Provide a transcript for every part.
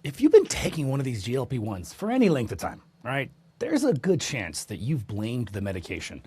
If you've been taking one of these GLP-1s for any length of time, right, there's a good chance that you've blamed the medication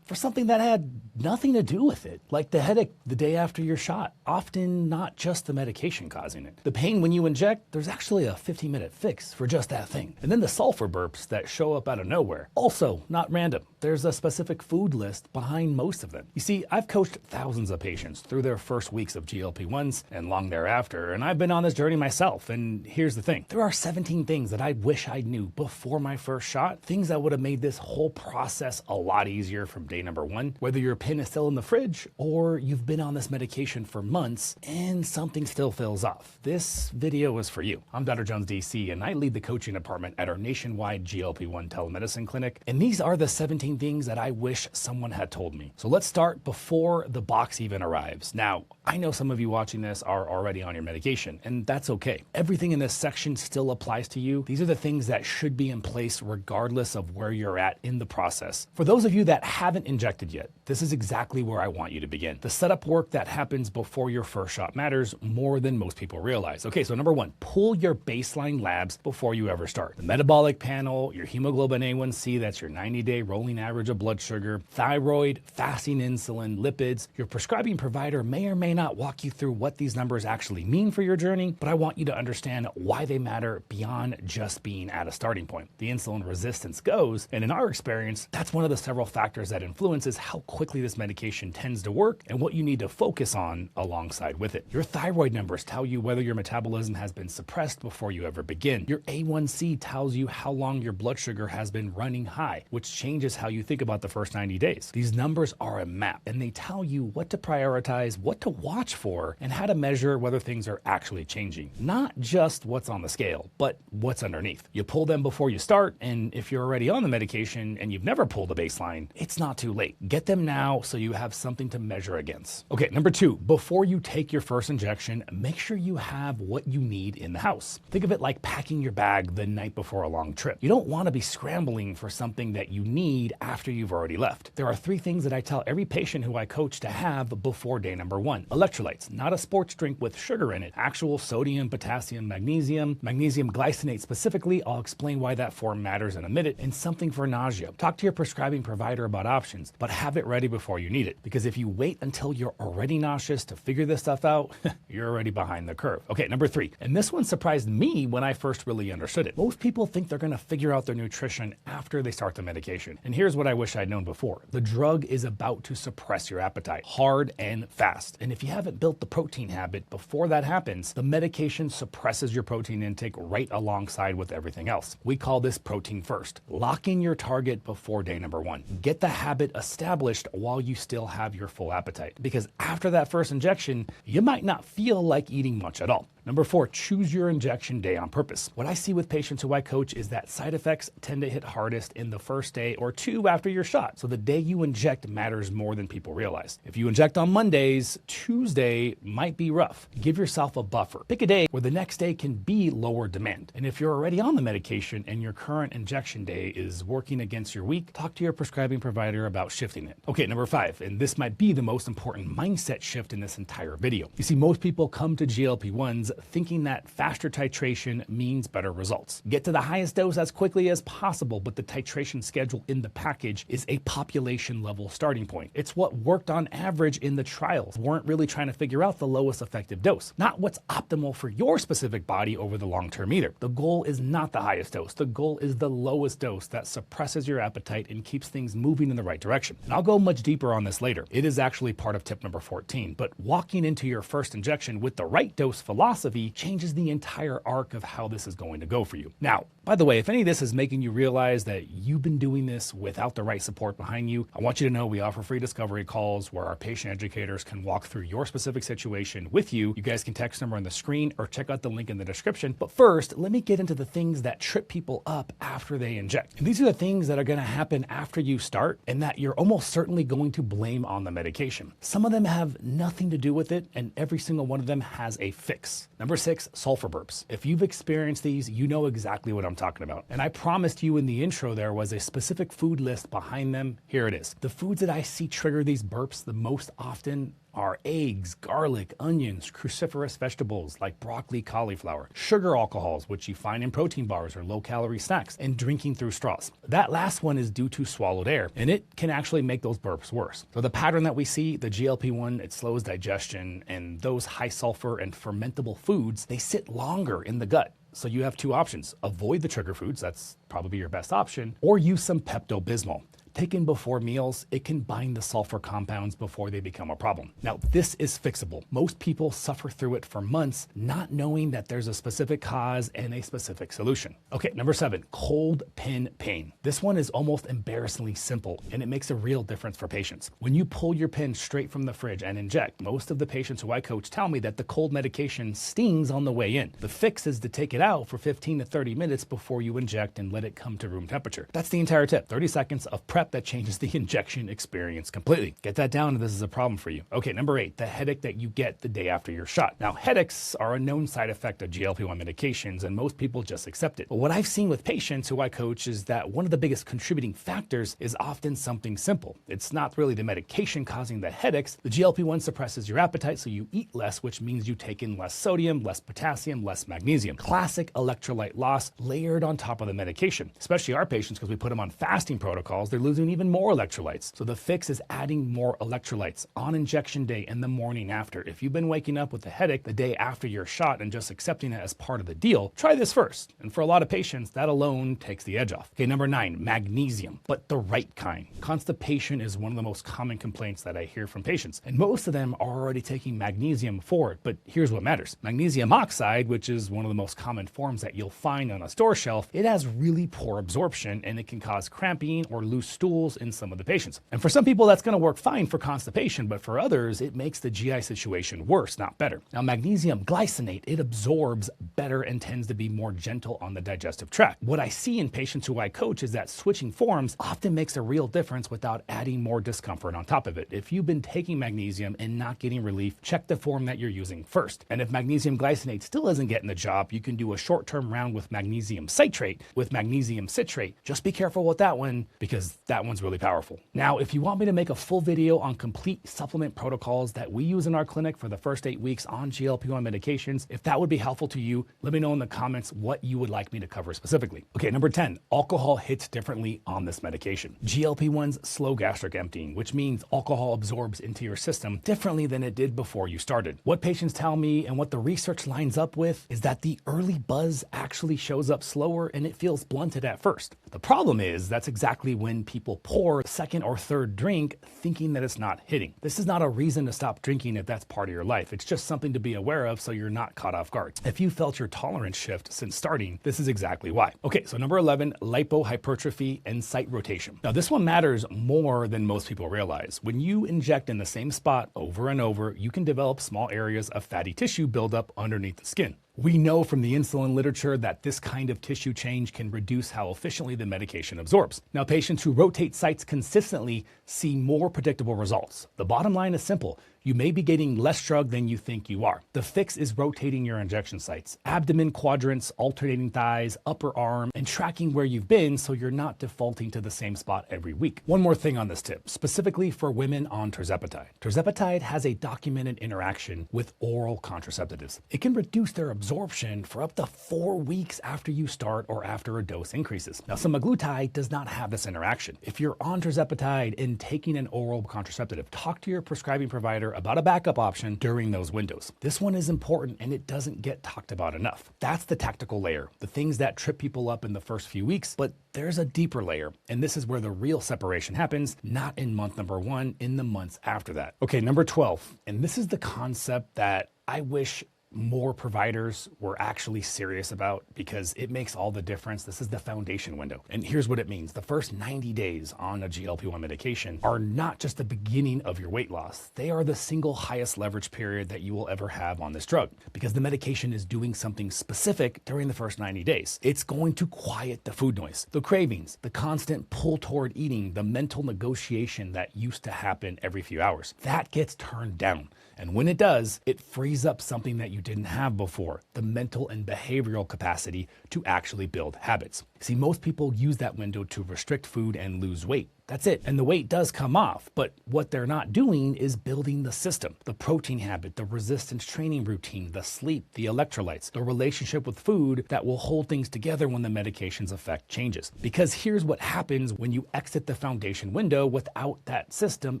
for something that had nothing to do with it, like the headache the day after your shot, often not just the medication causing it. The pain when you inject, there's actually a 15-minute fix for just that thing. And then the sulfur burps that show up out of nowhere, also not random. There's a specific food list behind most of them. You see, I've coached thousands of patients through their first weeks of GLP-1s and long thereafter, and I've been on this journey myself. And here's the thing, there are 17 things that I wish I knew before my first shot, things that would have made this whole process a lot easier from day number one, whether your pin is still in the fridge or you've been on this medication for months and something still feels off. This video is for you. I'm Dr. Jones, DC, and I lead the coaching department at our nationwide GLP-1 telemedicine clinic. And these are the 17 things that I wish someone had told me. So let's start before the box even arrives. Now, I know some of you watching this are already on your medication, and that's okay. Everything in this section still applies to you. These are the things that should be in place regardless of where you're at in the process. For those of you that haven't injected yet, this is exactly where I want you to begin. The setup work that happens before your first shot matters more than most people realize. Okay, so number one, pull your baseline labs before you ever start. The metabolic panel, your hemoglobin A1C, that's your 90-day rolling average of blood sugar, thyroid, fasting insulin, lipids. Your prescribing provider may or may not walk you through what these numbers actually mean for your journey, but I want you to understand why they matter beyond just being at a starting point. The insulin resistance goes, and in our experience, that's one of the several factors that influences how quickly this medication tends to work and what you need to focus on alongside with it. Your thyroid numbers tell you whether your metabolism has been suppressed before you ever begin. Your A1C tells you how long your blood sugar has been running high, which changes how you think about the first 90 days. These numbers are a map, and they tell you what to prioritize, what to watch for, and how to measure whether things are actually changing. Not just what's on the scale, but what's underneath. You pull them before you start, and if you're already on the medication and you've never pulled a baseline, it's not too late. Get them now so you have something to measure against. Okay, number two, before you take your first injection, make sure you have what you need in the house. Think of it like packing your bag the night before a long trip. You don't want to be scrambling for something that you need after you've already left. There are three things that I tell every patient who I coach to have before day number one. Electrolytes, not a sports drink with sugar in it, actual sodium, potassium, magnesium glycinate specifically. I'll explain why that form matters in a minute, and something for nausea. Talk to your prescribing provider about options, but have it ready before you need it. Because if you wait until you're already nauseous to figure this stuff out, you're already behind the curve. Okay, number three, and this one surprised me when I first really understood it. Most people think they're gonna figure out their nutrition after they start the medication. And here's what I wish I'd known before. The drug is about to suppress your appetite, hard and fast. And if you haven't built the protein habit before that happens, the medication suppresses your protein intake right alongside with everything else. We call this protein first. Lock in your target before day number one. Get the habit established while you still have your full appetite. Because after that first injection, you might not feel like eating much at all. Number four, choose your injection day on purpose. What I see with patients who I coach is that side effects tend to hit hardest in the first day or two after your shot. So the day you inject matters more than people realize. If you inject on Mondays, Tuesday might be rough. Give yourself a buffer. Pick a day where the next day can be lower demand. And if you're already on the medication and your current injection day is working against your week, talk to your prescribing provider about shifting it. Okay, number five, and this might be the most important mindset shift in this entire video. You see, most people come to GLP-1s thinking that faster titration means better results. Get to the highest dose as quickly as possible, but the titration schedule in the package is a population level starting point. It's what worked on average in the trials. Weren't really trying to figure out the lowest effective dose, not what's optimal for your specific body over the long term either. The goal is not the highest dose. The goal is the lowest dose that suppresses your appetite and keeps things moving in the right direction. And I'll go much deeper on this later. It is actually part of tip number 14, but walking into your first injection with the right dose philosophy changes the entire arc of how this is going to go for you. Now, by the way, if any of this is making you realize that you've been doing this without the right support behind you, I want you to know we offer free discovery calls where our patient educators can walk through your specific situation with you. You guys can text number on the screen or check out the link in the description. But first, let me get into the things that trip people up after they inject. And these are the things that are going to happen after you start and that you're almost certainly going to blame on the medication. Some of them have nothing to do with it, and every single one of them has a fix. Number six, sulfur burps. If you've experienced these, you know exactly what I'm talking about. And I promised you in the intro there was a specific food list behind them. Here it is. The foods that I see trigger these burps the most often are eggs, garlic, onions, cruciferous vegetables like broccoli, cauliflower, sugar alcohols, which you find in protein bars or low-calorie snacks, and drinking through straws. That last one is due to swallowed air, and it can actually make those burps worse. So the pattern that we see, the GLP-1, it slows digestion, and those high sulfur and fermentable foods, they sit longer in the gut. So you have two options. Avoid the trigger foods, that's probably your best option, or use some Pepto-Bismol. Taken before meals, it can bind the sulfur compounds before they become a problem. Now, this is fixable. Most people suffer through it for months, not knowing that there's a specific cause and a specific solution. Okay, number 7, cold pin pain. This one is almost embarrassingly simple, and it makes a real difference for patients. When you pull your pin straight from the fridge and inject, most of the patients who I coach tell me that the cold medication stings on the way in. The fix is to take it out for 15 to 30 minutes before you inject and let it come to room temperature. That's the entire tip. 30 seconds of prep that changes the injection experience completely. Get that down if this is a problem for you. Okay, number 8, the headache that you get the day after your shot. Now, headaches are a known side effect of GLP-1 medications, and most people just accept it. But what I've seen with patients who I coach is that one of the biggest contributing factors is often something simple. It's not really the medication causing the headaches. The GLP-1 suppresses your appetite, so you eat less, which means you take in less sodium, less potassium, less magnesium. Classic electrolyte loss layered on top of the medication. Especially our patients, because we put them on fasting protocols, they're losing even more electrolytes. So the fix is adding more electrolytes on injection day and the morning after. If you've been waking up with a headache the day after your shot and just accepting it as part of the deal, try this first. And for a lot of patients, that alone takes the edge off. Okay, number 9, magnesium, but the right kind. Constipation is one of the most common complaints that I hear from patients, and most of them are already taking magnesium for it. But here's what matters. Magnesium oxide, which is one of the most common forms that you'll find on a store shelf, it has really poor absorption, and it can cause cramping or loose stools in some of the patients. And for some people, that's going to work fine for constipation, but for others, it makes the GI situation worse, not better. Now, magnesium glycinate, it absorbs better and tends to be more gentle on the digestive tract. What I see in patients who I coach is that switching forms often makes a real difference without adding more discomfort on top of it. If you've been taking magnesium and not getting relief, check the form that you're using first. And if magnesium glycinate still isn't getting the job, you can do a short-term round with magnesium citrate, with magnesium citrate. Just be careful with that one, because that one's really powerful. Now, if you want me to make a full video on complete supplement protocols that we use in our clinic for the first 8 weeks on GLP-1 medications, if that would be helpful to you, let me know in the comments what you would like me to cover specifically. Okay, number 10, alcohol hits differently on this medication. GLP-1s slow gastric emptying, which means alcohol absorbs into your system differently than it did before you started. What patients tell me and what the research lines up with is that the early buzz actually shows up slower and it feels blunted at first. The problem is that's exactly when people pour a second or third drink thinking that it's not hitting. This is not a reason to stop drinking if that's part of your life. It's just something to be aware of so you're not caught off guard. If you felt your tolerance shift since starting, this is exactly why. Okay, so number 11, lipohypertrophy and site rotation. Now this one matters more than most people realize. When you inject in the same spot over and over, you can develop small areas of fatty tissue buildup underneath the skin. We know from the insulin literature that this kind of tissue change can reduce how efficiently the medication absorbs. Now, patients who rotate sites consistently see more predictable results. The bottom line is simple. You may be getting less drug than you think you are. The fix is rotating your injection sites, abdomen quadrants, alternating thighs, upper arm, and tracking where you've been so you're not defaulting to the same spot every week. One more thing on this tip, specifically for women on tirzepatide. Tirzepatide has a documented interaction with oral contraceptives. It can reduce their absorption for up to 4 weeks after you start or after a dose increases. Now, semaglutide does not have this interaction. If you're on tirzepatide and taking an oral contraceptive, talk to your prescribing provider about a backup option during those windows. This one is important and it doesn't get talked about enough. That's the tactical layer, the things that trip people up in the first few weeks, but there's a deeper layer, and this is where the real separation happens, not in month number 1, in the months after that. Okay, number 12, and this is the concept that I wish more providers were actually serious about, because it makes all the difference. This is the foundation window. And here's what it means. The first 90 days on a GLP-1 medication are not just the beginning of your weight loss. They are the single highest leverage period that you will ever have on this drug, because the medication is doing something specific during the first 90 days. It's going to quiet the food noise, the cravings, the constant pull toward eating, the mental negotiation that used to happen every few hours. That gets turned down. And when it does, it frees up something that you didn't have before, the mental and behavioral capacity to actually build habits. See, most people use that window to restrict food and lose weight. That's it. And the weight does come off, but what they're not doing is building the system, the protein habit, the resistance training routine, the sleep, the electrolytes, the relationship with food that will hold things together when the medication's effect changes. Because here's what happens when you exit the foundation window without that system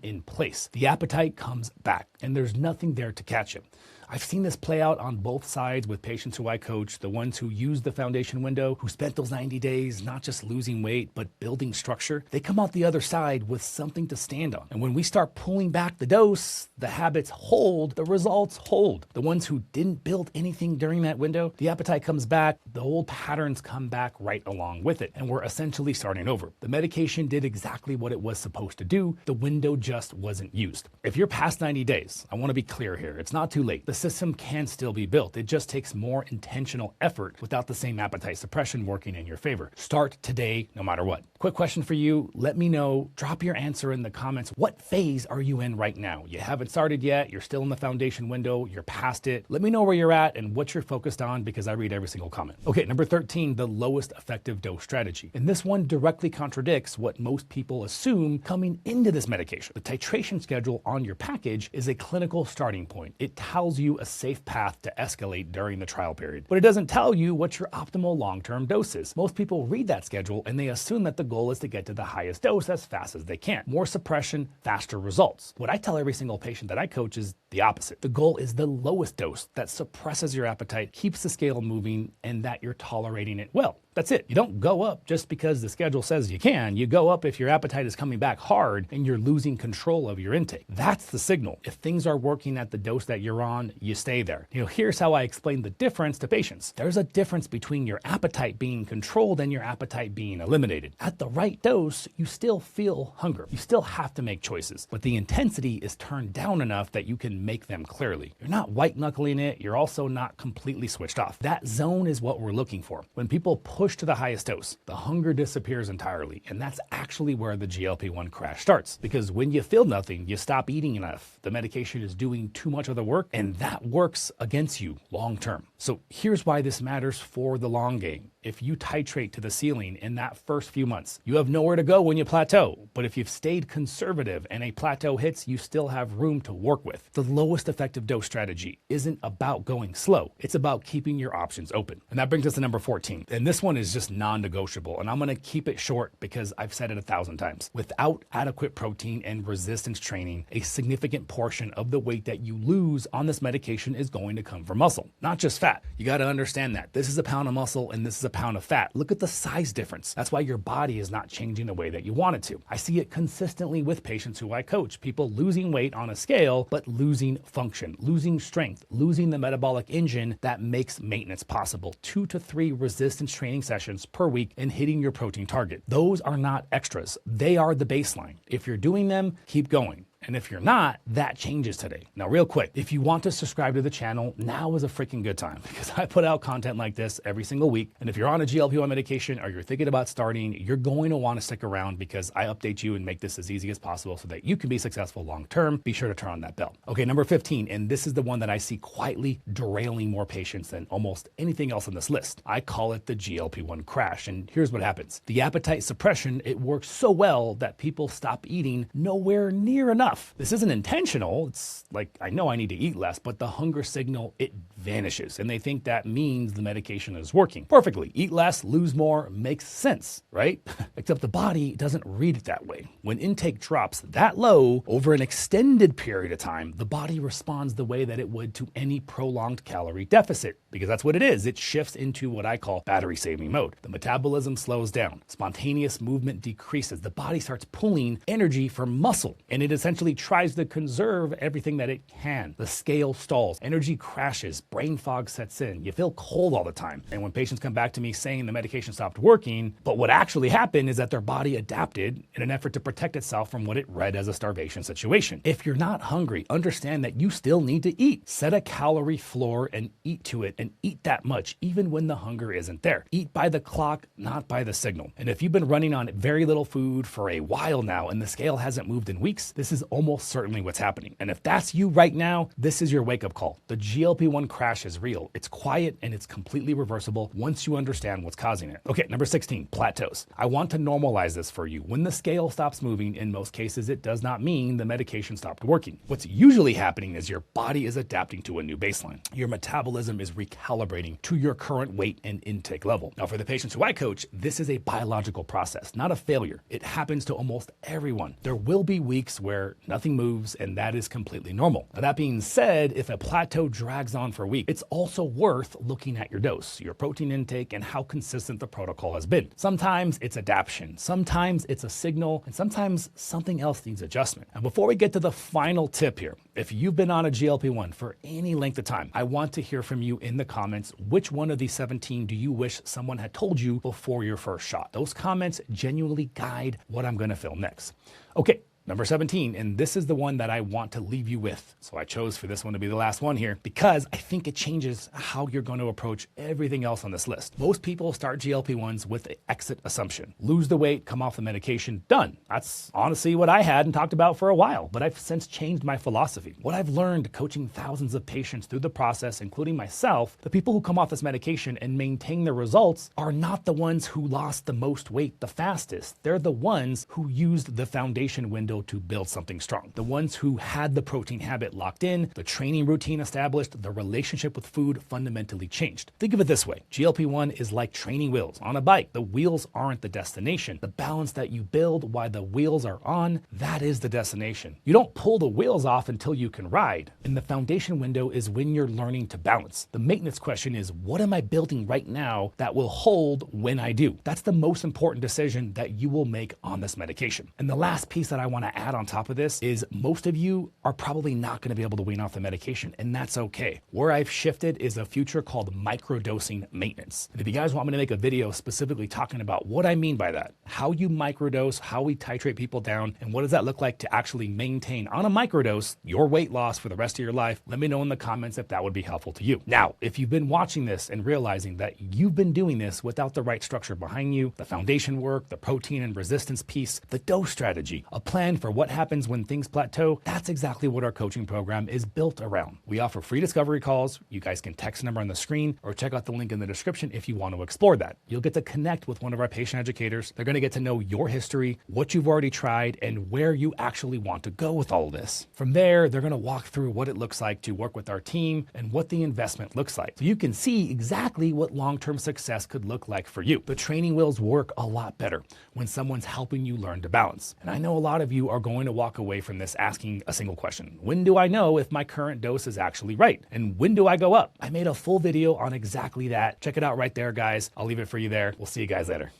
in place. The appetite comes back and there's nothing there to catch it. I've seen this play out on both sides with patients who I coach, the ones who use the foundation window, who spent those 90 days not just losing weight, but building structure. They come out the other side with something to stand on. And when we start pulling back the dose, the habits hold, the results hold. The ones who didn't build anything during that window, the appetite comes back, the old patterns come back right along with it. And we're essentially starting over. The medication did exactly what it was supposed to do. The window just wasn't used. If you're past 90 days, I want to be clear here. It's not too late. The system can still be built. It just takes more intentional effort without the same appetite suppression working in your favor. Start today, no matter what. Quick question for you. Let me know. Drop your answer in the comments. What phase are you in right now? You haven't started yet. You're still in the foundation window. You're past it. Let me know where you're at and what you're focused on because I read every single comment. Okay, number 13, the lowest effective dose strategy. And this one directly contradicts what most people assume coming into this medication. The titration schedule on your package is a clinical starting point. It tells you a safe path to escalate during the trial period. But it doesn't tell you what your optimal long-term dose is. Most people read that schedule and they assume that the goal is to get to the highest dose as fast as they can. More suppression, faster results. What I tell every single patient that I coach is the opposite. The goal is the lowest dose that suppresses your appetite, keeps the scale moving, and that you're tolerating it well. That's it. You don't go up just because the schedule says you can. You go up if your appetite is coming back hard and you're losing control of your intake. That's the signal. If things are working at the dose that you're on, you stay there. Here's how I explain the difference to patients. There's a difference between your appetite being controlled and your appetite being eliminated. At the right dose, you still feel hunger. You still have to make choices, but the intensity is turned down enough that you can make them clearly. You're not white knuckling it. You're also not completely switched off. That zone is what we're looking for. When people push to the highest dose, the hunger disappears entirely, and that's actually where the GLP-1 crash starts. Because when you feel nothing, you stop eating enough. The medication is doing too much of the work, and that works against you long term. So here's why this matters for the long game. If you titrate to the ceiling in that first few months, you have nowhere to go when you plateau. But if you've stayed conservative and a plateau hits, you still have room to work with. The lowest effective dose strategy isn't about going slow. It's about keeping your options open. And that brings us to number 14. And this one is just non-negotiable. And I'm going to keep it short because I've said it 1,000 times. Without adequate protein and resistance training, a significant portion of the weight that you lose on this medication is going to come from muscle, not just fat. You got to understand that. This is a pound of muscle and this is a pound of fat. Look at the size difference. That's why your body is not changing the way that you want it to. I see it consistently with patients who I coach. People losing weight on a scale, but losing function, losing strength, losing the metabolic engine that makes maintenance possible. 2 to 3 resistance training sessions per week and hitting your protein target. Those are not extras. They are the baseline. If you're doing them, keep going. And if you're not, that changes today. Now, real quick, if you want to subscribe to the channel, now is a freaking good time because I put out content like this every single week. And if you're on a GLP-1 medication or you're thinking about starting, you're going to want to stick around because I update you and make this as easy as possible so that you can be successful long term. Be sure to turn on that bell. Okay, number 15, and this is the one that I see quietly derailing more patients than almost anything else on this list. I call it the GLP-1 crash. And here's what happens. The appetite suppression, it works so well that people stop eating nowhere near enough. This isn't intentional. It's like, I know I need to eat less, but the hunger signal, it vanishes. And they think that means the medication is working. Perfectly. Eat less, lose more, makes sense, right? Except the body doesn't read it that way. When intake drops that low over an extended period of time, the body responds the way that it would to any prolonged calorie deficit, because that's what it is. It shifts into what I call battery saving mode. The metabolism slows down. Spontaneous movement decreases. The body starts pulling energy from muscle, and it essentially tries to conserve everything that it can. The scale stalls, energy crashes, brain fog sets in, you feel cold all the time. And when patients come back to me saying the medication stopped working, but what actually happened is that their body adapted in an effort to protect itself from what it read as a starvation situation. If you're not hungry, understand that you still need to eat. Set a calorie floor and eat to it and eat that much even when the hunger isn't there. Eat by the clock, not by the signal. And if you've been running on very little food for a while now and the scale hasn't moved in weeks, this is almost certainly what's happening. And if that's you right now, this is your wake-up call. The GLP-1 crash is real. It's quiet and it's completely reversible once you understand what's causing it. Okay, number 16, plateaus. I want to normalize this for you. When the scale stops moving, in most cases, it does not mean the medication stopped working. What's usually happening is your body is adapting to a new baseline. Your metabolism is recalibrating to your current weight and intake level. Now, for the patients who I coach, this is a biological process, not a failure. It happens to almost everyone. There will be weeks where nothing moves, and that is completely normal. Now, that being said, if a plateau drags on for a week, it's also worth looking at your dose, your protein intake, and how consistent the protocol has been. Sometimes it's adaptation, sometimes it's a signal, and sometimes something else needs adjustment. And before we get to the final tip here, if you've been on a GLP-1 for any length of time, I want to hear from you in the comments. Which one of these 17 do you wish someone had told you before your first shot? Those comments genuinely guide what I'm going to film next. Okay. Number 17, and this is the one that I want to leave you with. So I chose for this one to be the last one here because I think it changes how you're going to approach everything else on this list. Most people start GLP-1s with an exit assumption. Lose the weight, come off the medication, done. That's honestly what I had and talked about for a while, but I've since changed my philosophy. What I've learned coaching thousands of patients through the process, including myself, the people who come off this medication and maintain their results are not the ones who lost the most weight the fastest. They're the ones who used the foundation window to build something strong. The ones who had the protein habit locked in, the training routine established, the relationship with food fundamentally changed. Think of it this way. GLP-1 is like training wheels on a bike. The wheels aren't the destination. The balance that you build while the wheels are on, that is the destination. You don't pull the wheels off until you can ride. And the foundation window is when you're learning to balance. The maintenance question is, what am I building right now that will hold when I do? That's the most important decision that you will make on this medication. And the last piece that I want to add on top of this is most of you are probably not going to be able to wean off the medication, and that's okay. Where I've shifted is a future called microdosing maintenance. And if you guys want me to make a video specifically talking about what I mean by that, how you microdose, how we titrate people down, and what does that look like to actually maintain on a microdose your weight loss for the rest of your life, let me know in the comments if that would be helpful to you. Now, if you've been watching this and realizing that you've been doing this without the right structure behind you, the foundation work, the protein and resistance piece, the dose strategy, a plan for what happens when things plateau, that's exactly what our coaching program is built around. We offer free discovery calls. You guys can text the number on the screen or check out the link in the description if you want to explore that. You'll get to connect with one of our patient educators. They're going to get to know your history, what you've already tried, and where you actually want to go with all of this. From there, they're going to walk through what it looks like to work with our team and what the investment looks like. So you can see exactly what long-term success could look like for you. The training wheels work a lot better when someone's helping you learn to balance. And I know a lot of you are going to walk away from this asking a single question. When do I know if my current dose is actually right? And when do I go up? I made a full video on exactly that. Check it out right there, guys. I'll leave it for you there. We'll see you guys later.